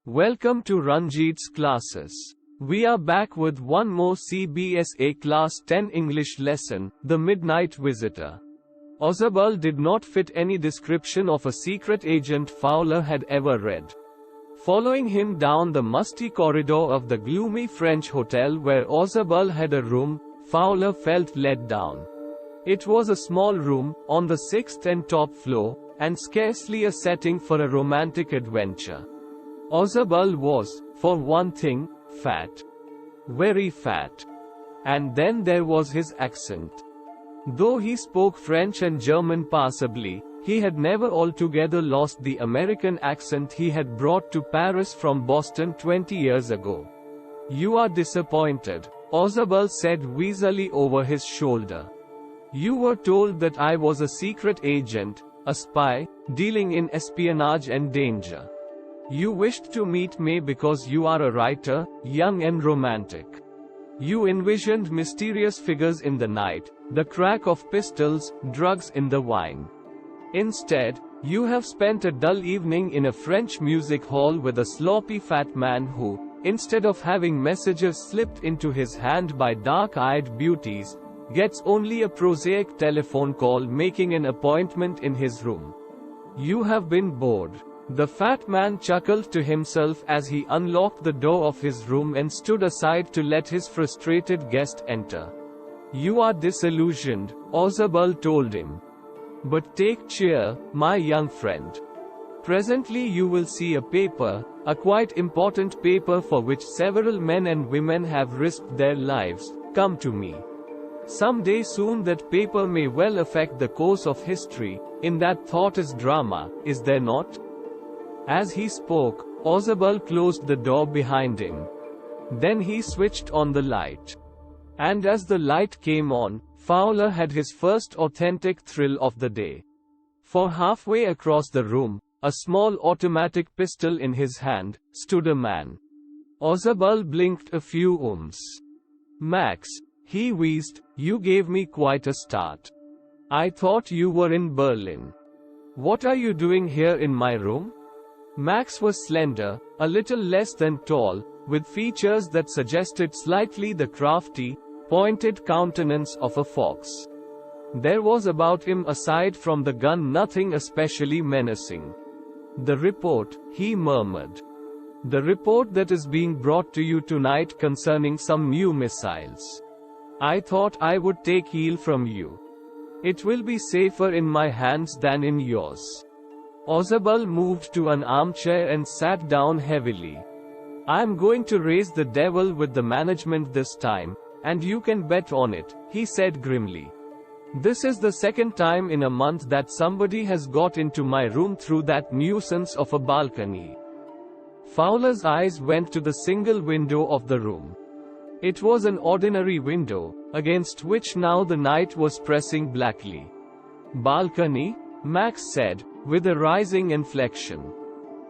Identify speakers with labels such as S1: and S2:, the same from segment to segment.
S1: Welcome to Ranjit's classes. We are back with one more CBSE Class 10 English lesson, The Midnight Visitor. Ozabal did not fit any description of a secret agent Fowler had ever read. Following him down the musty corridor of the gloomy French hotel where Ozabal had a room, Fowler felt let down. It was a small room, on the 6th and top floor, and scarcely a setting for a romantic adventure. Ozabal was, for one thing, fat. Very fat. And then there was his accent. Though he spoke French and German passably, he had never altogether lost the American accent he had brought to Paris from Boston 20 years ago. "You are disappointed," Ozabal said wheezily over his shoulder. "You were told that I was a secret agent, a spy, dealing in espionage and danger. You wished to meet me because you are a writer, young and romantic. You envisioned mysterious figures in the night, the crack of pistols, drugs in the wine. Instead, you have spent a dull evening in a French music hall with a sloppy fat man who, instead of having messages slipped into his hand by dark-eyed beauties, gets only a prosaic telephone call making an appointment in his room. You have been bored." The fat man chuckled to himself as he unlocked the door of his room and stood aside to let his frustrated guest enter. "You are disillusioned," Ozabal told him. "But take cheer, my young friend. Presently you will see a paper, a quite important paper for which several men and women have risked their lives, come to me. Someday soon that paper may well affect the course of history. In that thought is drama, is there not?" As he spoke, Ozabal closed the door behind him. Then he switched on the light. And as the light came on, Fowler had his first authentic thrill of the day. For halfway across the room, a small automatic pistol in his hand, stood a man. Ozabal blinked a few ohms. "Max," he wheezed, "you gave me quite a start. I thought you were in Berlin. What are you doing here in my room?" Max was slender, a little less than tall, with features that suggested slightly the crafty, pointed countenance of a fox. There was about him aside from the gun nothing especially menacing. "The report," he murmured. "The report that is being brought to you tonight concerning some new missiles. I thought I would take heel from you. It will be safer in my hands than in yours." Ozabal moved to an armchair and sat down heavily. "I'm going to raise the devil with the management this time, and you can bet on it," he said grimly. "This is the second time in a month that somebody has got into my room through that nuisance of a balcony." Fowler's eyes went to the single window of the room. It was an ordinary window, against which now the night was pressing blackly. "Balcony?" Max said, with a rising inflection.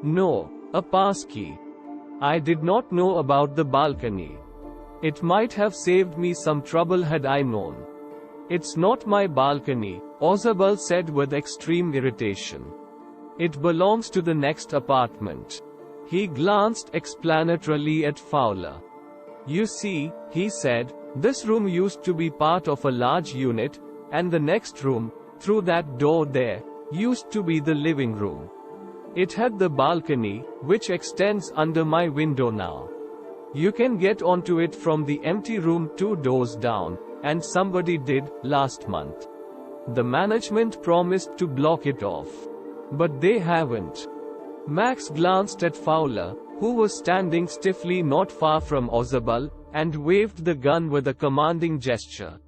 S1: "No, a passkey. I did not know about the balcony. It might have saved me some trouble had I known." "It's not my balcony," Ozabal said with extreme irritation. "It belongs to the next apartment." He glanced explanatorily at Fowler. "You see," he said, "this room used to be part of a large unit, and the next room, through that door there, used to be the living room. It had the balcony, which extends under my window now. You can get onto it from the empty room 2 doors down, and somebody did, last month. The management promised to block it off. But they haven't." Max glanced at Fowler, who was standing stiffly not far from Ozabal, and waved the gun with a commanding gesture.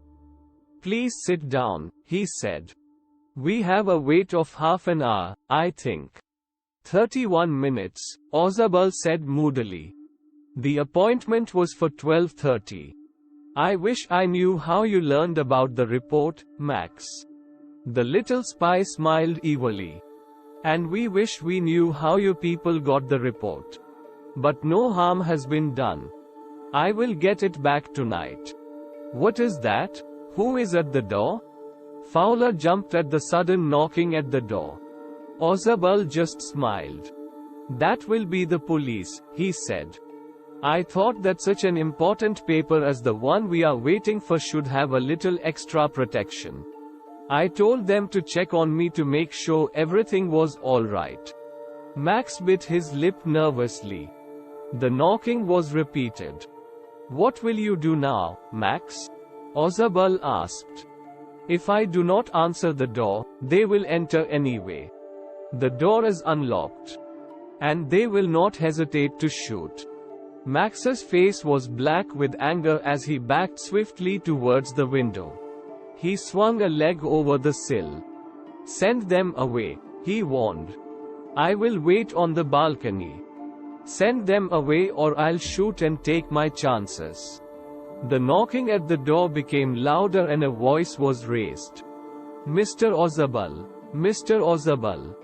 S1: "Please sit down," he said. "We have a wait of half an hour, I think." 31 minutes, Ozabal said moodily. "The appointment was for 12:30. I wish I knew how you learned about the report, Max." The little spy smiled evilly. "And we wish we knew how you people got the report. But no harm has been done. I will get it back tonight." "What is that? Who is at the door?" Fowler jumped at the sudden knocking at the door. Ozabal just smiled. That will be the police, he said. I thought that such an important paper as the one we are waiting for should have a little extra protection. I told them to check on me to make sure everything was all right. Max bit his lip nervously. The knocking was repeated. What will you do now, Max? Ozabal asked. If I do not answer the door, they will enter anyway. The door is unlocked. And they will not hesitate to shoot. Max's face was black with anger as he backed swiftly towards the window. He swung a leg over the sill. Send them away, he warned. I will wait on the balcony. Send them away or I'll shoot and take my chances. The knocking at the door became louder and a voice was raised. Mr. Ozabal. Mr. Ozabal.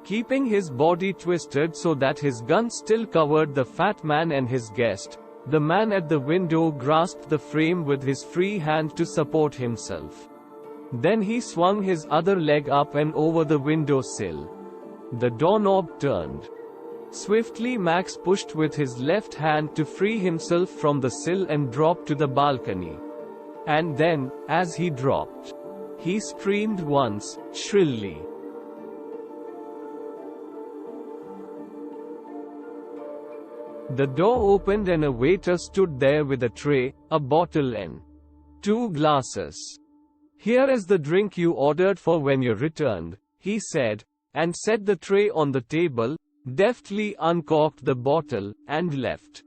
S1: Keeping his body twisted so that his gun still covered the fat man and his guest, the man at the window grasped the frame with his free hand to support himself. Then he swung his other leg up and over the window sill. The doorknob turned. Swiftly Max pushed with his left hand to free himself from the sill and dropped to the balcony. And then, as he dropped, he screamed once, shrilly. The door opened and a waiter stood there with a tray, a bottle and 2 glasses. Here is the drink you ordered for when you returned, he said, and set the tray on the table, deftly uncorked the bottle, and left.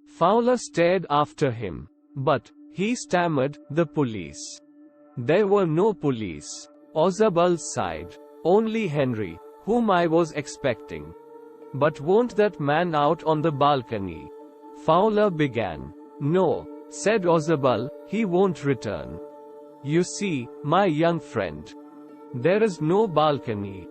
S1: Fowler stared after him. But, he stammered, the police. There were no police. Ozabal sighed. Only Henry, whom I was expecting. But won't that man out on the balcony? Fowler began. No, said Ozabal, he won't return. You see, my young friend. There is no balcony.